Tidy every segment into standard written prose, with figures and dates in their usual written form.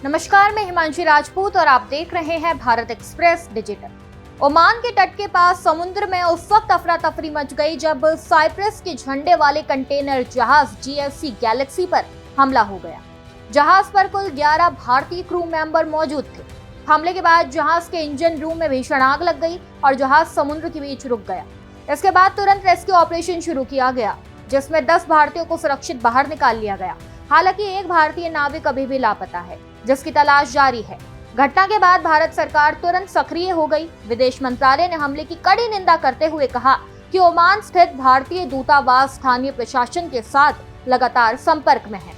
नमस्कार, मैं हिमांशी राजपूत और आप देख रहे हैं भारत एक्सप्रेस डिजिटल। ओमान के तट के पास समुद्र में उस वक्त अफरा तफरी मच गई जब साइप्रस के झंडे वाले कंटेनर जहाज GFC गैलेक्सी पर हमला हो गया। जहाज पर कुल 11 भारतीय क्रू मेंबर मौजूद थे। हमले के बाद जहाज के इंजन रूम में भीषण आग लग गई और जहाज समुद्र के बीच रुक गया। इसके बाद तुरंत रेस्क्यू ऑपरेशन शुरू किया गया, जिसमें 10 भारतीयों को सुरक्षित बाहर निकाल लिया गया। हालांकि एक भारतीय नाविक अभी भी लापता है, जिसकी तलाश जारी है। घटना के बाद भारत सरकार तुरंत सक्रिय हो गई। विदेश मंत्रालय ने हमले की कड़ी निंदा करते हुए कहा कि ओमान स्थित भारतीय दूतावास स्थानीय प्रशासन के साथ लगातार संपर्क में है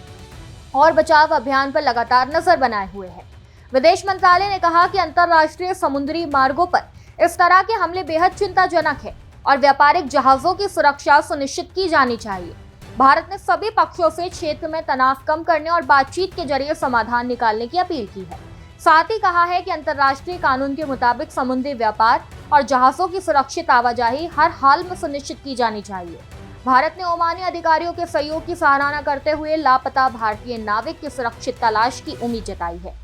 और बचाव अभियान पर लगातार नजर बनाए हुए है। विदेश मंत्रालय ने कहा कि अंतर्राष्ट्रीय समुद्री मार्गों पर इस तरह के हमले बेहद चिंताजनक है और व्यापारिक जहाजों की सुरक्षा सुनिश्चित की जानी चाहिए। भारत ने सभी पक्षों से क्षेत्र में तनाव कम करने और बातचीत के जरिए समाधान निकालने की अपील की है। साथ ही कहा है कि अंतर्राष्ट्रीय कानून के मुताबिक समुद्री व्यापार और जहाजों की सुरक्षित आवाजाही हर हाल में सुनिश्चित की जानी चाहिए। भारत ने ओमानी अधिकारियों के सहयोग की सराहना करते हुए लापता भारतीय नाविक की सुरक्षित तलाश की उम्मीद जताई है।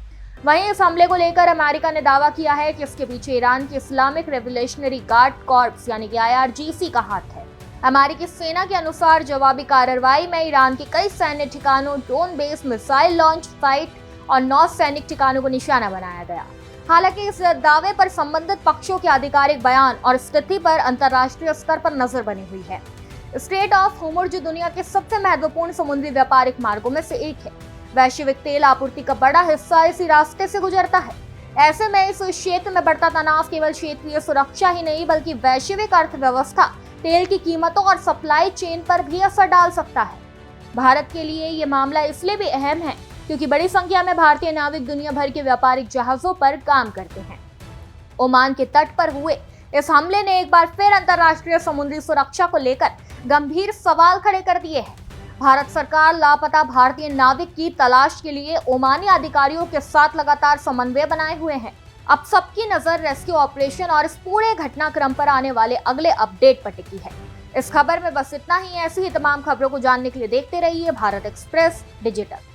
वहीं इस हमले को लेकर अमेरिका ने दावा किया है कि इसके पीछे ईरान की इस्लामिक रेवोल्यूशनरी गार्ड कॉर्प्स यानी कि IRGC का हाथ है। अमेरिकी सेना के अनुसार जवाबी कार्रवाई में ईरान के कई सैन्य ठिकानों, drone base, missile launch site और 9 सैनिक ठिकानों को निशाना बनाया गया। हालांकि इस दावे पर संबंधित पक्षों के आधिकारिक बयान और स्थिति पर अंतर्राष्ट्रीय स्तर पर नजर बनी हुई है। स्ट्रेट ऑफ होर्मुज़ दुनिया के सबसे महत्वपूर्ण समुद्री व्यापारिक मार्गों में से एक है। वैश्विक तेल आपूर्ति का बड़ा हिस्सा इसी रास्ते से गुजरता है। ऐसे में इस क्षेत्र में बढ़ता तनाव केवल क्षेत्रीय सुरक्षा ही नहीं बल्कि वैश्विक अर्थव्यवस्था, तेल की कीमतों और सप्लाई चेन पर भी असर डाल सकता है। भारत के लिए ये मामला इसलिए भी अहम है क्योंकि बड़ी संख्या में भारतीय नाविक दुनिया भर के व्यापारिक जहाजों पर काम करते हैं। ओमान के तट पर हुए इस हमले ने एक बार फिर अंतर्राष्ट्रीय समुद्री सुरक्षा को लेकर गंभीर सवाल खड़े कर दिए हैं। भारत सरकार लापता भारतीय नाविक की तलाश के लिए ओमानी अधिकारियों के साथ लगातार समन्वय बनाए हुए हैं। अब सबकी नजर रेस्क्यू ऑपरेशन और इस पूरे घटनाक्रम पर आने वाले अगले अपडेट पर टिकी है। इस खबर में बस इतना ही। ऐसी ही तमाम खबरों को जानने के लिए देखते रहिए भारत एक्सप्रेस डिजिटल।